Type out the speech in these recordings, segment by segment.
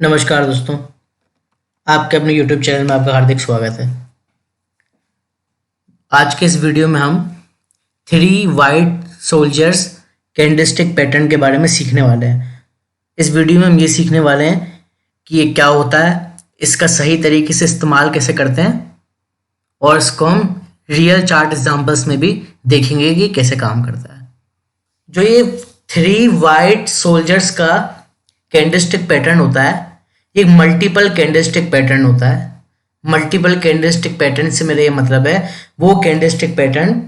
नमस्कार दोस्तों, आपके अपने YouTube चैनल में आपका हार्दिक स्वागत है। आज के इस वीडियो में हम three white soldiers candlestick pattern के बारे में सीखने वाले हैं। इस वीडियो में हम ये सीखने वाले हैं कि ये क्या होता है, इसका सही तरीके से इस्तेमाल कैसे करते हैं और इसको हम रियल चार्ट एग्जाम्पल्स में भी देखेंगे कि कैसे काम करता है। जो ये थ्री वाइट सोल्जर्स का कैंडलस्टिक पैटर्न होता है, ये मल्टीपल कैंडलस्टिक पैटर्न होता है। मल्टीपल कैंडलस्टिक पैटर्न से मेरा ये मतलब है वो कैंडलस्टिक पैटर्न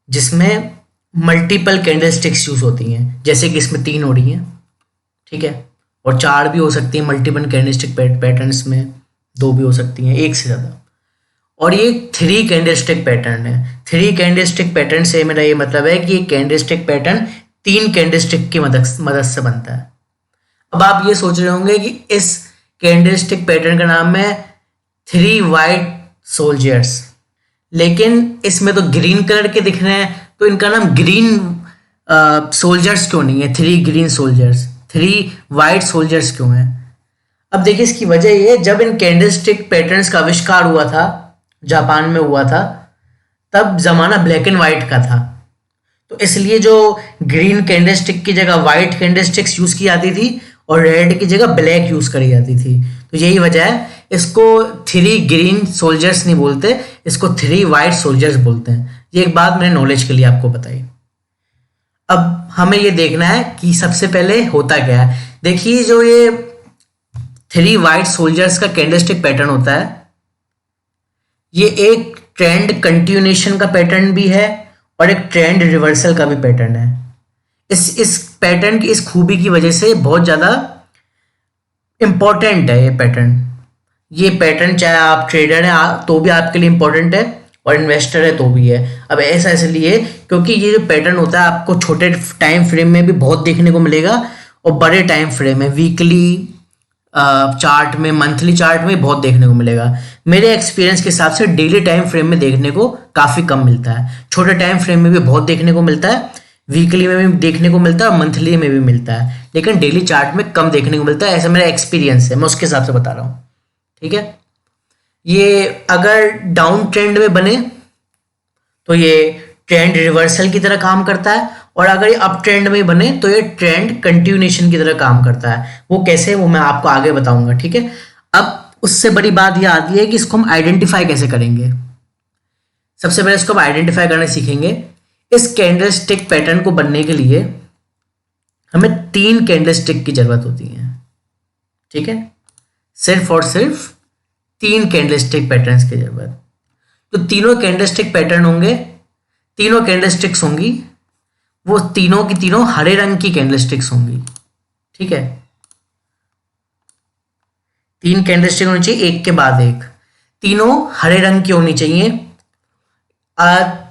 जिसमें मल्टीपल कैंडलस्टिक्स यूज होती हैं, जैसे कि इसमें 3 हो रही हैं, ठीक है, और 4 भी हो सकती हैं। मल्टीपल कैंडलस्टिक पैटर्न्स में 2 भी हो सकती हैं, एक से ज़्यादा। और ये 3 कैंडलस्टिक पैटर्न है। 3 कैंडलस्टिक पैटर्न से मेरा ये मतलब है कि ये कैंडलस्टिक पैटर्न 3 कैंडलस्टिक की मदद से बनता है। अब आप ये सोच रहे होंगे कि इस कैंडलस्टिक पैटर्न का नाम है थ्री वाइट सोल्जर्स, लेकिन इसमें तो ग्रीन कलर के दिख रहे हैं, तो इनका नाम ग्रीन सोल्जर्स क्यों नहीं है? 3 ग्रीन सोल्जर्स, 3 वाइट सोल्जर्स क्यों हैं? अब देखिए, इसकी वजह ये, जब इन कैंडलस्टिक पैटर्न्स का आविष्कार हुआ था, जापान में हुआ था, तब जमाना ब्लैक एंड व्हाइट का था। तो इसलिए जो ग्रीन कैंडलस्टिक की जगह व्हाइट कैंडलस्टिक्स यूज की जाती थी और रेड की जगह ब्लैक यूज करी जाती थी। तो यही वजह है, इसको 3 ग्रीन सोल्जर्स नहीं बोलते, इसको 3 वाइट सोल्जर्स बोलते हैं। ये एक बात मैंने नॉलेज के लिए आपको बताई। अब हमें ये देखना है कि सबसे पहले होता क्या है। देखिए, जो ये 3 वाइट सोल्जर्स का कैंडलस्टिक पैटर्न होता है, ये एक ट्रेंड कंटिन्यूएशन का पैटर्न भी है और एक ट्रेंड रिवर्सल का भी पैटर्न है। इस पैटर्न की इस खूबी की वजह से बहुत ज़्यादा इम्पॉर्टेंट है ये पैटर्न। ये पैटर्न चाहे आप ट्रेडर हैं तो भी आपके लिए इम्पॉर्टेंट है और इन्वेस्टर है तो भी है। अब ऐसा इसलिए क्योंकि ये जो पैटर्न होता है आपको छोटे टाइम फ्रेम में भी बहुत देखने को मिलेगा और बड़े टाइम फ्रेम में, वीकली चार्ट में, मंथली चार्ट में बहुत देखने को मिलेगा। मेरे एक्सपीरियंस के हिसाब से डेली टाइम फ्रेम में देखने को काफ़ी कम मिलता है। छोटे टाइम फ्रेम में भी बहुत देखने को मिलता है, वीकली में भी देखने को मिलता है और मंथली में भी मिलता है, लेकिन डेली चार्ट में कम देखने को मिलता है। ऐसा मेरा एक्सपीरियंस है, मैं उसके हिसाब से बता रहा हूँ, ठीक है। ये अगर डाउन ट्रेंड में बने तो ये ट्रेंड रिवर्सल की तरह काम करता है, और अगर ये अप ट्रेंड में बने तो ये ट्रेंड कंटिन्यूएशन की तरह काम करता है। वो कैसे, वो मैं आपको आगे बताऊंगा, ठीक है। अब उससे बड़ी बात ये आती है कि इसको हम आइडेंटिफाई कैसे करेंगे। सबसे पहले इसको हम आइडेंटिफाई करना सीखेंगे। इस कैंडलस्टिक पैटर्न को बनने के लिए हमें 3 कैंडलस्टिक की जरूरत होती है, ठीक है, सिर्फ और सिर्फ 3 कैंडलस्टिक पैटर्न्स की जरूरत। तो तीनों कैंडलस्टिक पैटर्न होंगे, तीनों कैंडलस्टिक्स होंगी, वो तीनों की तीनों हरे रंग की कैंडलस्टिक्स होंगी, ठीक है। 3 कैंडलस्टिक होनी चाहिए, एक के बाद एक, तीनों हरे रंग की होनी चाहिए।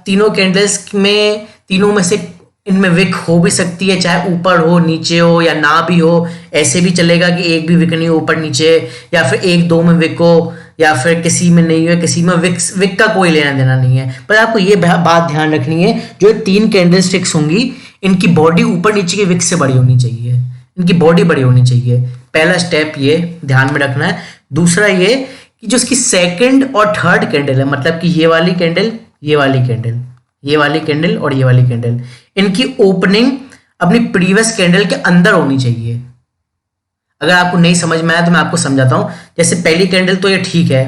तीनों कैंडल्स में, तीनों में से इनमें विक हो भी सकती है, चाहे ऊपर हो, नीचे हो या ना भी हो, ऐसे भी चलेगा कि एक भी विक नहीं हो ऊपर नीचे, या फिर 1-2 में विक हो, या फिर किसी में नहीं हो, किसी में विक का कोई लेना देना नहीं है। पर आपको ये बात ध्यान रखनी है, जो 3 कैंडल स्टिक्स होंगी, इनकी बॉडी ऊपर नीचे की विक से बड़ी होनी चाहिए, इनकी बॉडी बड़ी होनी चाहिए। पहला स्टेप ये ध्यान में रखना है। दूसरा ये कि जो इसकी सेकेंड और थर्ड कैंडल है, मतलब कि ये वाली कैंडल, ये वाली कैंडल, ये वाली कैंडल और ये वाली कैंडल, इनकी ओपनिंग अपनी प्रीवियस कैंडल के अंदर होनी चाहिए। अगर आपको नहीं समझ में आया तो मैं आपको समझाता हूं। जैसे पहली कैंडल तो ये ठीक है,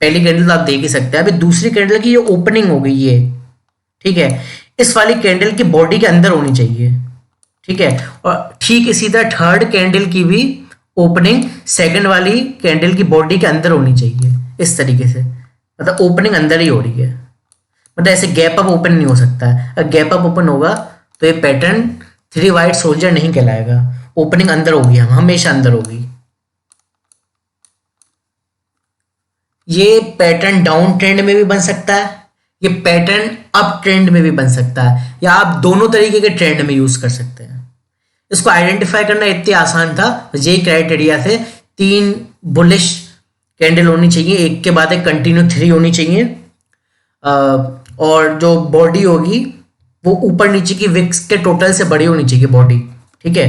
पहली कैंडल तो आप देख ही सकते हैं। अभी दूसरी कैंडल की ये ओपनिंग हो गई, ये ठीक है, इस वाली कैंडल की बॉडी के अंदर होनी चाहिए, ठीक है। और ठीक इसी तरह थर्ड कैंडल की भी ओपनिंग सेकंड वाली कैंडल की बॉडी के अंदर होनी चाहिए, इस तरीके से, मतलब ओपनिंग अंदर ही हो रही है, मतलब ऐसे गैप अप ओपन नहीं हो सकता है। अगर गैप अप ओपन होगा तो ये पैटर्न 3 वाइट सोल्जर नहीं कहलाएगा। ओपनिंग अंदर होगी, हम हमेशा अंदर होगी। ये पैटर्न डाउन ट्रेंड में भी बन सकता है, ये पैटर्न अप ट्रेंड में भी बन सकता है, या आप दोनों तरीके के ट्रेंड में यूज कर सकते हैं। इसको आइडेंटिफाई करना इतने आसान था, ये क्राइटेरिया थे। 3 बुलिश कैंडल होनी चाहिए, एक के बाद एक कंटिन्यू 3 होनी चाहिए, और जो बॉडी होगी वो ऊपर नीचे की विक्स के टोटल से बड़ी होनी चाहिए बॉडी, ठीक है।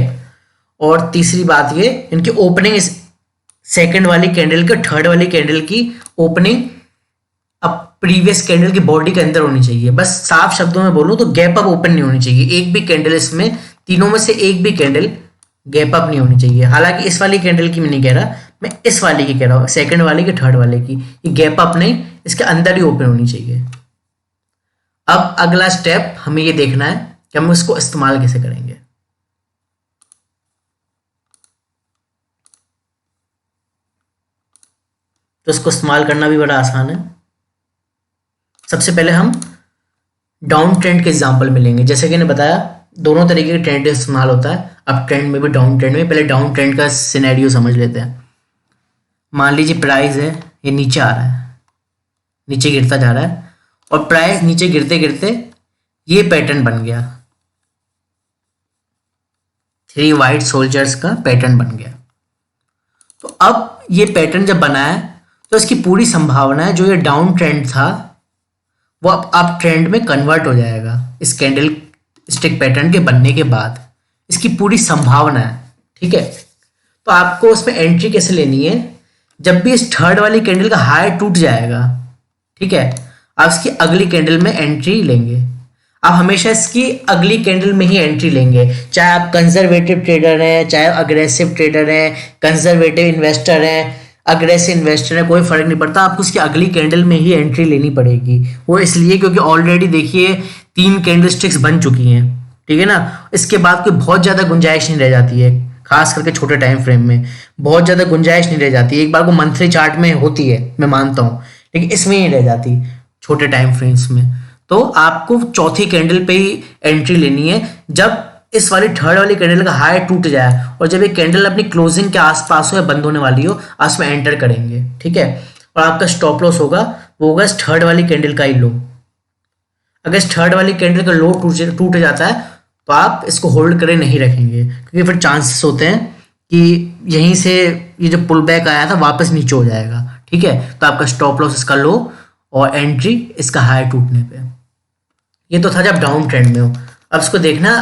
और तीसरी बात ये, इनकी ओपनिंग सेकंड वाली कैंडल के थर्ड वाली कैंडल की ओपनिंग अब प्रीवियस कैंडल की बॉडी के अंदर होनी चाहिए। बस साफ शब्दों में बोलूं तो गैप अप ओपन नहीं होनी चाहिए। एक भी कैंडल इसमें, तीनों में से एक भी कैंडल गैप अप नहीं होनी चाहिए। हालांकि इस वाली कैंडल की मैं नहीं कह रहा, मैं इस वाली की कह रहा हूँ, सेकंड वाली की, थर्ड वाले की। ये गैप अप नहीं, इसके अंदर ही ओपन होनी चाहिए। अब अगला स्टेप हमें ये देखना है कि हम इसको इस्तेमाल कैसे करेंगे। तो इसको इस्तेमाल करना भी बड़ा आसान है। सबसे पहले हम डाउन ट्रेंड के एग्जांपल में लेंगे। जैसे कि मैंने बताया, दोनों तरीके के ट्रेंड इस्तेमाल होता है, अप ट्रेंड में भी डाउन ट्रेंड में। पहले डाउन ट्रेंड का सिनेरियो समझ लेते हैं। मान लीजिए प्राइस है, ये नीचे आ रहा है, नीचे गिरता जा रहा है, और प्राइस नीचे गिरते गिरते ये पैटर्न बन गया, 3 वाइट सोल्जर्स का पैटर्न बन गया। तो अब ये पैटर्न जब बना है तो इसकी पूरी संभावना है जो ये डाउन ट्रेंड था वो अब अप ट्रेंड में कन्वर्ट हो जाएगा इस कैंडल स्टिक पैटर्न के बनने के बाद। इसकी पूरी संभावना है, ठीक है। तो आपको उसमें एंट्री कैसे लेनी है, जब भी इस थर्ड वाली कैंडल का हाई टूट जाएगा, ठीक है, आप इसकी अगली कैंडल में एंट्री लेंगे। आप हमेशा इसकी अगली कैंडल में ही एंट्री लेंगे, चाहे आप कंजर्वेटिव ट्रेडर हैं, चाहे अग्रेसिव ट्रेडर हैं, कंजर्वेटिव इन्वेस्टर हैं, अग्रेसिव इन्वेस्टर है, कोई फर्क नहीं पड़ता, आपको उसकी अगली कैंडल में ही एंट्री लेनी पड़ेगी। वो इसलिए क्योंकि ऑलरेडी देखिए 3 कैंडल स्टिक्स बन चुकी हैं, ठीक है ना। इसके बाद कोई बहुत ज़्यादा गुंजाइश नहीं रह जाती है, खास करके छोटे टाइम फ्रेम में बहुत ज़्यादा गुंजाइश नहीं रह जाती है। एक बार को मंथली चार्ट में होती है, मैं मानता हूँ, लेकिन इसमें नहीं रह जाती छोटे टाइम फ्रेम्स में। तो आपको चौथी कैंडल पे ही एंट्री लेनी है, जब इस वाली थर्ड वाली कैंडल का हाई टूट जाए और जब ये कैंडल अपनी क्लोजिंग के आसपास हो या बंद होने वाली हो, आप उसमें एंटर करेंगे, ठीक है। और आपका स्टॉप लॉस होगा, वो होगा इस थर्ड वाली कैंडल का ही लो। अगर इस थर्ड वाली कैंडल का लो टूट जाता है तो आप इसको होल्ड करे नहीं रखेंगे, क्योंकि फिर चांसेस होते हैं कि यहीं से ये जो पुल बैक आया था वापस नीचे हो जाएगा, ठीक है। तो आपका स्टॉप लॉस इसका लो और एंट्री इसका हाई टूटने पे। ये तो था जब डाउन ट्रेंड में हो। अब इसको देखना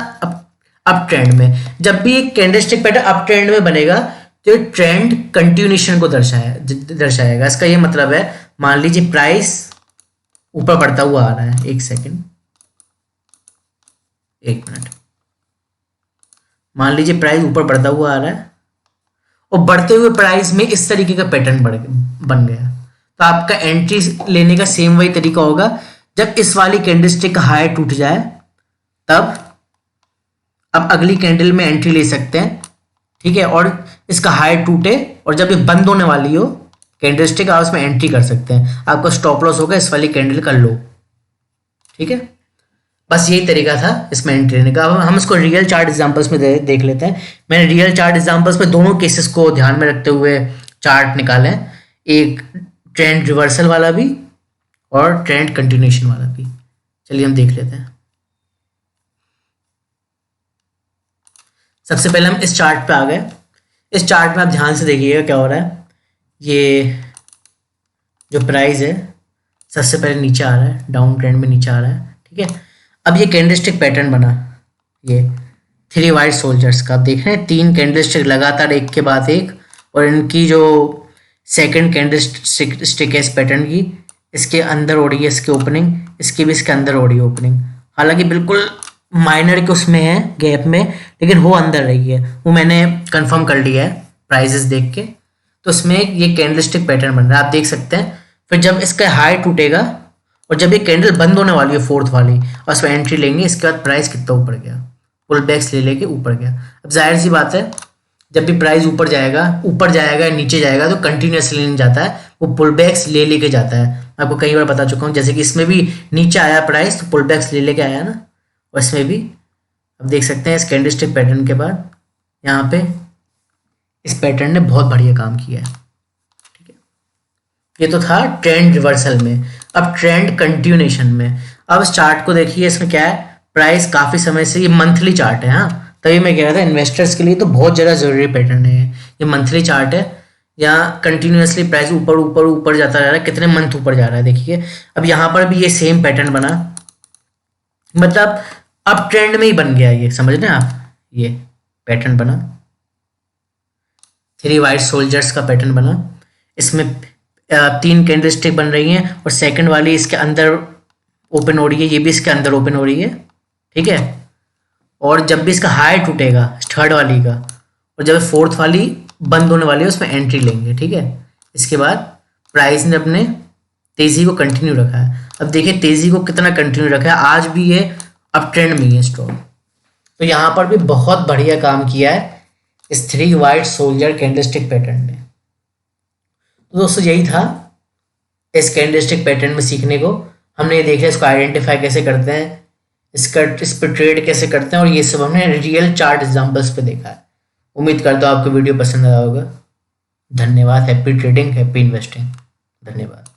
अप ट्रेंड में, जब भी एक कैंडलस्टिक पैटर्न अप ट्रेंड में बनेगा तो ये ट्रेंड कंटिन्यूएशन को दर्शाएगा। इसका ये मतलब है, मान लीजिए प्राइस ऊपर बढ़ता हुआ आ रहा है, एक मिनट, मान लीजिए प्राइस ऊपर बढ़ता हुआ आ रहा है और बढ़ते हुए प्राइस में इस तरीके का पैटर्न बन गया, तो आपका एंट्री लेने का सेम वही तरीका होगा। जब इस वाली कैंडलस्टिक का हाई टूट जाए तब आप अगली कैंडल में एंट्री ले सकते हैं, ठीक है। और इसका हाई टूटे और जब ये बंद होने वाली हो कैंडलस्टिक, आप उसमें एंट्री कर सकते हैं। आपका स्टॉप लॉस होगा इस वाली कैंडल का लो, ठीक है। बस यही तरीका था इसमें एंट्री लेने का। अब हम इसको रियल चार्ट एग्जांपल्स में देख लेते हैं। मैंने रियल चार्ट एग्जांपल्स में दोनों केसेस को ध्यान में रखते हुए चार्ट निकाले हैं, एक ट्रेंड रिवर्सल वाला भी और ट्रेंड कंटिन्यूएशन वाला भी। चलिए हम देख लेते हैं। सबसे पहले हम इस चार्ट पे आ गए। इस चार्ट में आप ध्यान से देखिएगा क्या हो रहा है। ये जो प्राइस है सबसे पहले नीचे आ रहा है, डाउन ट्रेंड में नीचे आ रहा है, ठीक है। अब ये कैंडलस्टिक पैटर्न बना, ये 3 वाइट सोल्जर्स का। आप देख रहे हैं 3 कैंडलस्टिक लगातार एक के बाद एक, और इनकी जो सेकंड कैंडलस्टिक है इस पैटर्न की, इसके अंदर हो रही है इसकी ओपनिंग, इसकी भी इसके अंदर हो रही है ओपनिंग। हालांकि बिल्कुल माइनर के उसमें है, गैप में, लेकिन वो अंदर रही है, वो मैंने कंफर्म कर लिया है प्राइसेस देख के। तो इसमें ये कैंडलस्टिक पैटर्न बन रहा है, आप देख सकते हैं। फिर जब इसका हाई टूटेगा और जब ये कैंडल बंद होने वाली है फोर्थ वाली, और उसमें एंट्री लेंगे, इसके बाद प्राइस कितना ऊपर गया, पुल बैक्स ले लेके ऊपर गया। अब जाहिर सी बात है, जब भी प्राइस ऊपर जाएगा नीचे जाएगा तो कंटिन्यूसली नहीं जाता है, वो पुल बैक्स ले लेके जाता है। मैं आपको कई बार बता चुका हूँ, जैसे कि इसमें भी नीचे आया प्राइस तो पुल बैक्स ले लेके आया ना, और इसमें भी अब देख सकते हैं इस कैंडलस्टिक पैटर्न के बाद यहाँ पे इस पैटर्न ने बहुत बढ़िया काम किया है, ठीक है। ये तो था ट्रेंड रिवर्सल में। अब ट्रेंड कंटिन्यूएशन में, अब इस चार्ट को देखिए, इसमें क्या है, प्राइस काफी समय से, ये मंथली चार्ट है, हाँ, तभी मैं कह रहा था इन्वेस्टर्स के लिए तो बहुत ज़्यादा जरूरी पैटर्न है। ये मंथली चार्ट है, यहाँ कंटिन्यूसली प्राइस ऊपर ऊपर ऊपर जाता जा रहा है, कितने मंथ ऊपर जा रहा है देखिए। अब यहाँ पर भी ये सेम पैटर्न बना, मतलब अब ट्रेंड में ही बन गया, ये समझ रहे हैं आप, ये पैटर्न बना 3 वाइट सोल्जर्स का पैटर्न बना। इसमें 3 कैंडलस्टिक बन रही हैं और सेकंड वाली इसके अंदर ओपन हो रही है, ये भी इसके अंदर ओपन हो रही है, ठीक है। और जब भी इसका हाई टूटेगा थर्ड वाली का, और जब फोर्थ वाली बंद होने वाली है उसमें एंट्री लेंगे, ठीक है। इसके बाद प्राइस ने अपने तेजी को कंटिन्यू रखा है। अब देखिए तेजी को कितना कंटिन्यू रखा है, आज भी ये अप ट्रेंड में है स्टॉक। तो यहाँ पर भी बहुत बढ़िया काम किया है इस 3 वाइट सोल्जर कैंडलस्टिक पैटर्न ने। तो दोस्तों यही था इस कैंडलस्टिक पैटर्न में सीखने को। हमने ये देख लिया इसको आइडेंटिफाई कैसे करते हैं, इस पर ट्रेड कैसे करते हैं, और ये सब हमने रियल चार्ट एग्जांपल्स पे देखा है। उम्मीद करता हूँ आपको वीडियो पसंद आया होगा। धन्यवाद। Happy trading, happy investing. धन्यवाद।